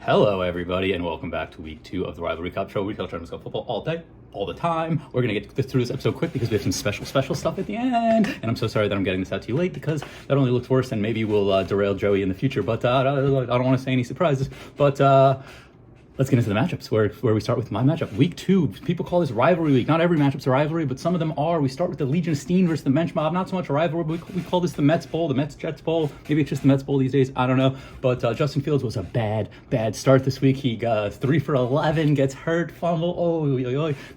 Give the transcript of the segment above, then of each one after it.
Hello, everybody, and welcome back to week 2 of the Rivalry Cup Show. We tell Trevor about football all day, all the time. We're going to get through this episode quick because we have some special stuff at the end. And I'm so sorry that I'm getting this out to you late because that only looks worse and maybe will derail Joey in the future. But I don't want to say any surprises. But let's get into the matchups where we start with my matchup. Week 2, people call this rivalry week. Not every matchup's a rivalry, but some of them are. We start with the Legion of Steen versus the Mensch Mob. Not so much a rivalry, but we call this the Mets Bowl, the Mets-Jets Bowl. Maybe it's just the Mets Bowl these days. I don't know. But Justin Fields was a bad start this week. He got 3 for 11, gets hurt, fumble.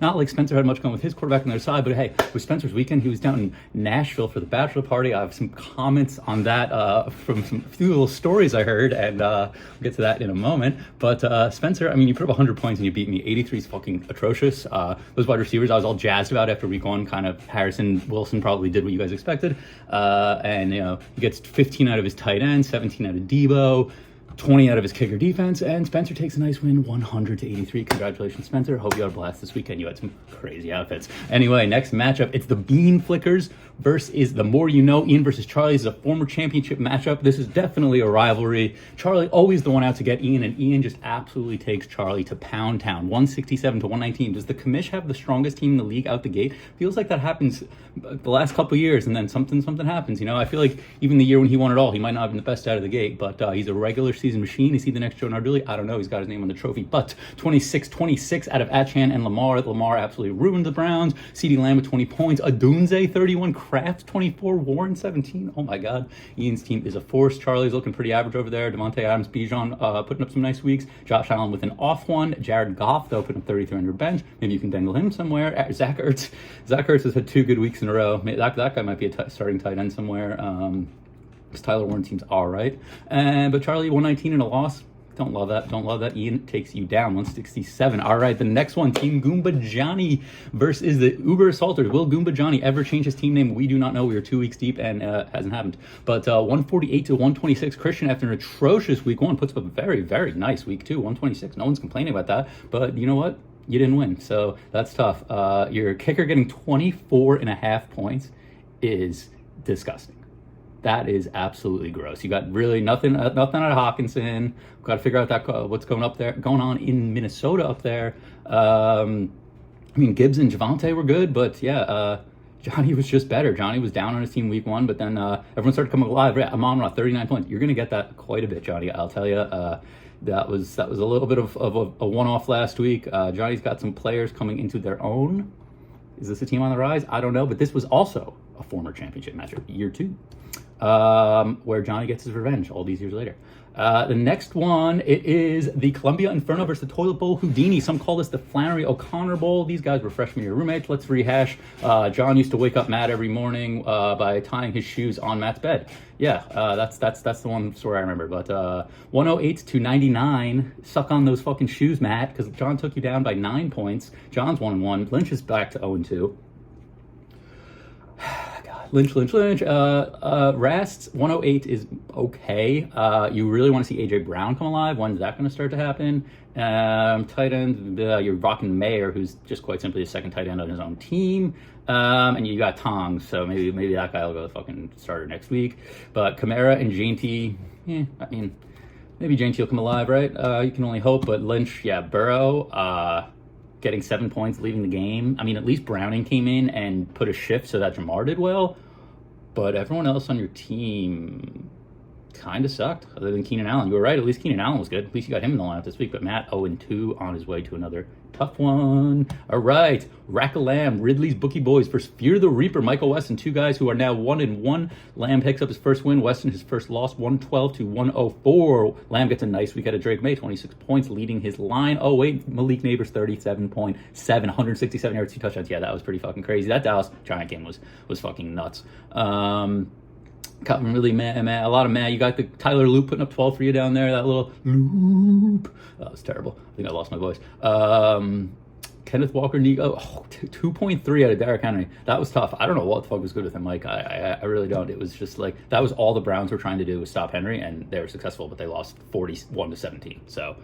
Not like Spencer had much going with his quarterback on their side, but hey, with Spencer's weekend, he was down in Nashville for the bachelor party. I have some comments on that from some few little stories I heard, and we'll get to that in a moment. But Spencer, I mean, you put up 100 points and you beat me. 83 is fucking atrocious. Those wide receivers I was all jazzed about after week 1. Kind of Harrison Wilson probably did what you guys expected. And, you know, he gets 15 out of his tight end, 17 out of Debo, 20 out of his kicker defense, and Spencer takes a nice win, 100-83. Congratulations, Spencer. Hope you had a blast this weekend. You had some crazy outfits. Anyway, next matchup, it's the Bean Flickers versus the More You Know. Ian versus Charlie. This is a former championship matchup. This is definitely a rivalry. Charlie always the one out to get Ian, and Ian just absolutely takes Charlie to Pound Town, 167-119. Does the commish have the strongest team in the league out the gate? Feels like that happens the last couple of years, and then something happens. You know, I feel like even the year when he won it all, he might not have been the best out of the gate, but he's a regular season machine. Is he the next Joe Nardulli? I don't know. He's got his name on the trophy. But 26-26 out of Achan and Lamar. Lamar absolutely ruined the Browns. CeeDee Lamb with 20 points. Adunze 31. Kraft 24. Warren 17. Oh my God. Ian's team is a force. Charlie's looking pretty average over there. Devontae Adams, Bijan putting up some nice weeks. Josh Allen with an off one. Jared Goff, though, putting up 33 on your bench. Maybe you can dangle him somewhere. Zach Ertz. Zach Ertz has had 2 good weeks in a row. That guy might be a starting tight end somewhere. Because Tyler Warren seems all right. But Charlie, 119 and a loss. Don't love that. Ian takes you down, 167. All right, the next one, Team Goomba Johnny versus the Uber Assaulters. Will Goomba Johnny ever change his team name? We do not know. We are 2 weeks deep and hasn't happened. But 148-126. Christian, after an atrocious week 1, puts up a very, very nice week 2, 126. No one's complaining about that. But you know what? You didn't win, so that's tough. Your kicker getting 24.5 points is disgusting. That is absolutely gross. You got really nothing out of Hawkinson. Got to figure out what's going on in Minnesota up there. I mean, Gibbs and Javonte were good, but yeah, Johnny was just better. Johnny was down on his team week 1, but then everyone started coming alive. Amon-Ra, 39 points. You're gonna get that quite a bit, Johnny. I'll tell you. That was a little bit of a one-off last week. Johnny's got some players coming into their own. Is this a team on the rise? I don't know, but this was also a former championship matchup, year 2. Where Johnny gets his revenge all these years later. The next one, it is the Columbia Inferno versus the Toilet Bowl Houdini. Some call this the Flannery O'Connor Bowl. These guys were freshman year roommates. Let's rehash. John used to wake up Matt every morning by tying his shoes on Matt's bed. Yeah, that's the one story I remember. But 108-99. Suck on those fucking shoes, Matt, because John took you down by 9 points. John's 1-1. Lynch is back to 0-2. Lynch. Rast's 108 is okay. You really want to see AJ Brown come alive. When's that going to start to happen? Tight end, you're rocking Mayer, who's just quite simply a second tight end on his own team. And you got Tongs, so maybe that guy will go the fucking starter next week. But Kamara and Jainty, I mean, maybe Jainty will come alive, right? You can only hope. But Lynch, yeah, Burrow, getting 7 points, leaving the game. I mean, at least Browning came in and put a shift so that Jamar did well. But everyone else on your team kind of sucked, other than Keenan Allen. You were right, at least Keenan Allen was good. At least you got him in the lineup this week. But Matt, 0-2 on his way to another tough one. All right, Rack of Lamb, Ridley's Bookie Boys versus Fear the Reaper, Michael Weston, 2 guys who are now 1-1. Lamb picks up his first win. Weston his first loss, 112-104. Lamb gets a nice week out of Drake May, 26 points, leading his line. Oh wait, Malik Neighbors, 37.7, 167 yards, 2 touchdowns. Yeah, that was pretty fucking crazy. That Dallas Giant game was fucking nuts. Got really mad. A lot of mad. You got the Tyler Loop putting up 12 for you down there. That little loop. That was terrible. I think I lost my voice. Kenneth Walker, 2.3 out of Derrick Henry. That was tough. I don't know what the fuck was good with him, Mike. I really don't. It was just like, that was all the Browns were trying to do was stop Henry, and they were successful, but they lost 41-17. So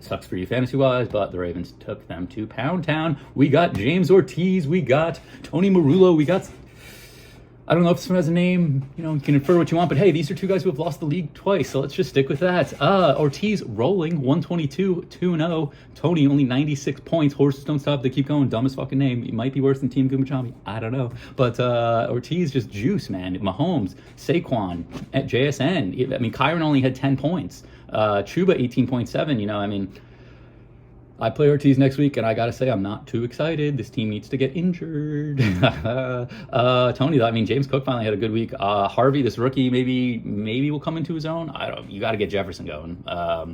sucks for you fantasy-wise, but the Ravens took them to Pound Town. We got James Ortiz. We got Tony Marullo. We got I don't know if this one has a name, you can infer what you want, but hey, these are two guys who have lost the league twice, so let's just stick with that. Ortiz rolling, 122, 2-0. Tony, only 96 points. Horses don't stop, they keep going. Dumbest fucking name. It might be worse than Team Gumachami. I don't know. But Ortiz just juice, man. Mahomes, Saquon, at JSN. I mean, Kyron only had 10 points. Chuba, 18.7, I play Ortiz next week, and I gotta say, I'm not too excited. This team needs to get injured. Tony, James Cook finally had a good week. Harvey, this rookie, maybe will come into his own. I don't know. You got to get Jefferson going. Yeah,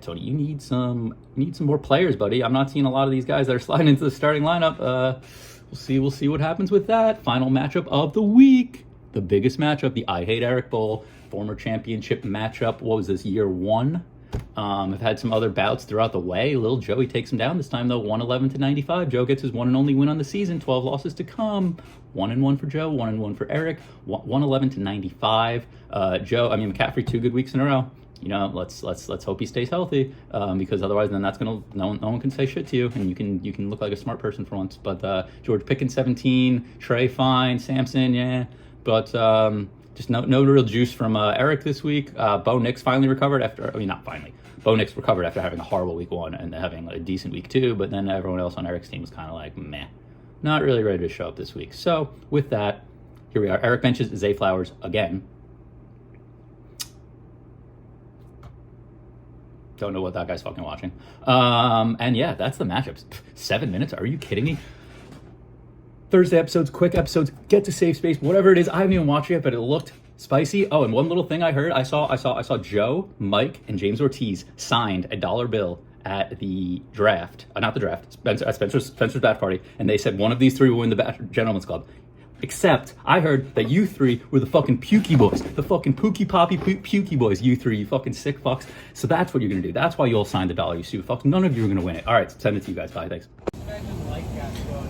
Tony, you need some more players, buddy. I'm not seeing a lot of these guys that are sliding into the starting lineup. We'll see what happens with that. Final matchup of the week, the biggest matchup, the I Hate Eric Bowl, former championship matchup. What was this, year 1? I've had some other bouts throughout the way. Little Joey takes him down this time, though, 111-95. Joe gets his one and only win on the season. 12 losses to come. 1-1 for Joe, 1-1 for Eric. 111-95. McCaffrey 2 good weeks in a row. Let's hope he stays healthy, because otherwise, then that's no one can say shit to you, and you can look like a smart person for once. But George Pickens 17, Trey fine, Samson but. Just no real juice from Eric this week. Bo Nix finally recovered not finally. Bo Nix recovered after having a horrible week 1 and having a decent week 2, but then everyone else on Eric's team was kind of like, meh. Not really ready to show up this week. So, with that, here we are. Eric benches Zay Flowers again. Don't know what that guy's fucking watching. And yeah, that's the matchups. 7 minutes? Are you kidding me? Thursday episodes, quick episodes, get to safe space, whatever it is. I haven't even watched it yet, but it looked spicy. Oh, and one little thing I heard, I saw Joe, Mike, and James Ortiz signed a dollar bill at the draft. Not the draft, Spencer's bath party, and they said one of these 3 will win the Gentleman's Club. Except I heard that you 3 were the fucking pukey boys, the fucking pookie poppy pukey boys. You 3, you fucking sick fucks. So that's what you're gonna do. That's why you all signed the dollar, you stupid fucks. None of you are gonna win it. All right, send it to you guys. Bye. Thanks.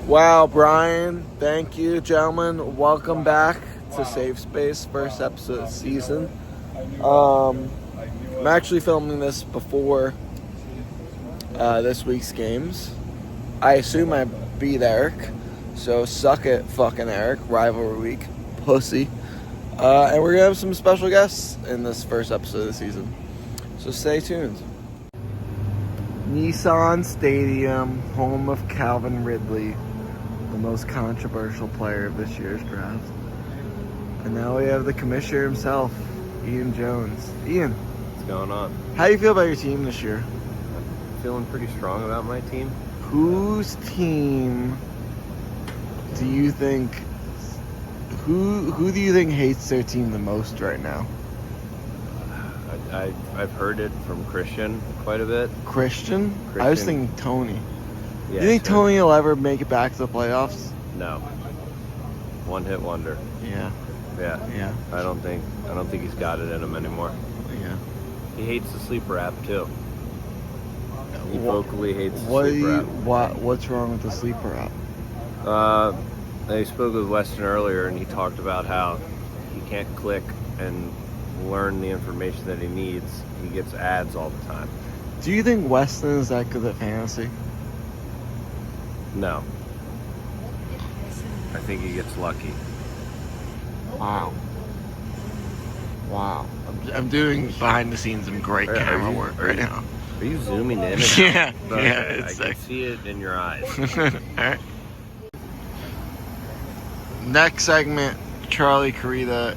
Wow, Brian, thank you, gentlemen. Welcome back to Safe Space, first episode of the season. I'm actually filming this before this week's games. I assume I beat Eric, so suck it, fucking Eric. Rivalry week, pussy. And we're going to have some special guests in this first episode of the season, so stay tuned. Nissan Stadium, home of Calvin Ridley, the most controversial player of this year's draft. And now we have the commissioner himself, Ian Jones. Ian, what's going on? How do you feel about your team this year? I'm feeling pretty strong about my team. Whose team do you think, who do you think hates their team the most right now? I've heard it from Christian quite a bit. Christian? I was thinking Tony. Yeah, do you think Tony will ever make it back to the playoffs? No. One hit wonder. Yeah. I don't think he's got it in him anymore. Yeah. He hates the sleeper app too. He vocally hates the sleeper app. What's wrong with the sleeper app? I spoke with Weston earlier, and he talked about how he can't click and learn the information that he needs. He gets ads all the time. Do you think Weston is that good at fantasy? No. I think he gets lucky. Wow. I'm doing behind the scenes some great camera work right now. Are you zooming in? And Yeah. out? Yeah. I can see it in your eyes. Alright. Next segment, Charlie Carita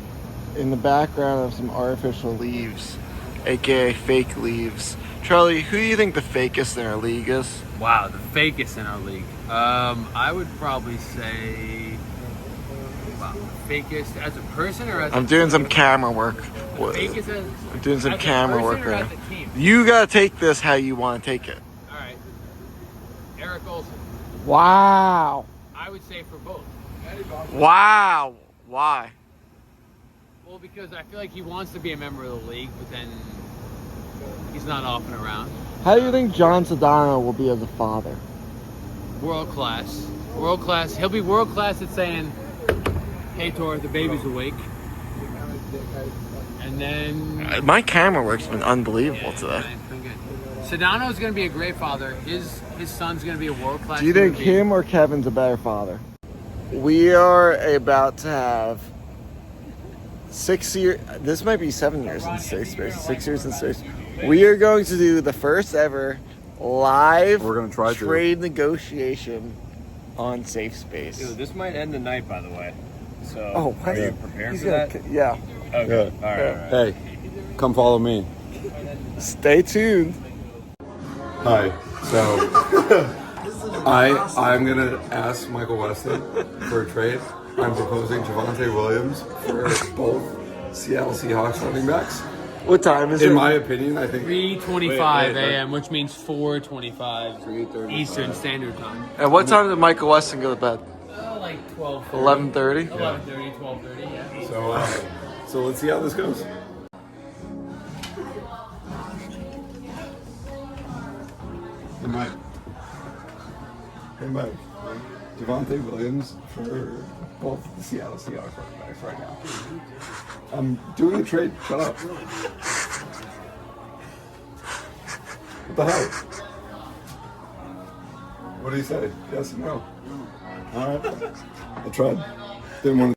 in the background of some artificial leaves, aka fake leaves. Charlie, who do you think the fakest in our league is? Wow, the fakest in our league. I would probably say, wow, the fakest as a person or as I'm doing some camera work. Fakest as, I'm doing some as camera a work person or right as now. a team? You gotta take this how you want to take it. All right, Eric Olsen. Wow. I would say for both. Wow. Why? Well, because I feel like he wants to be a member of the league, but then he's not often around. How do you think John Sedano will be as a father? World class. World class. He'll be world class at saying, "Hey, Tor, the baby's awake." And then My camera work's been unbelievable today. It's been good. Sedano's going to be a great father. His son's going to be a world class. Do you think him or Kevin's a better father? We are about to have 6 years. This might be 7 years in Safe Space. 6 years in Safe Space. We are going to do the first ever live We're gonna try to. trade negotiation on Safe Space. Dude, this might end the night, by the way. So, Oh, are what? you prepared He's for gonna that? Yeah. Okay. Yeah. All right. Hey, come follow me. Stay tuned. Hi. So, I'm gonna ask Michael Weston for a trade. I'm proposing Javonte Williams for both Seattle Seahawks running backs. What time is it? In my opinion, I think 3:25 Wait, a.m., which means 4:25 3:35. Eastern Standard Time. At what time did Michael Weston go to bed? Like 12. 11:30? 11:30, 12:30. Yeah. so let's see how this goes. Hey Mike. Javonte Williams for both the Seattle Seahawks running backs right now. I'm doing a trade. Shut up. What the hell? What do you say? Yes or no? All right. I tried. Didn't want to.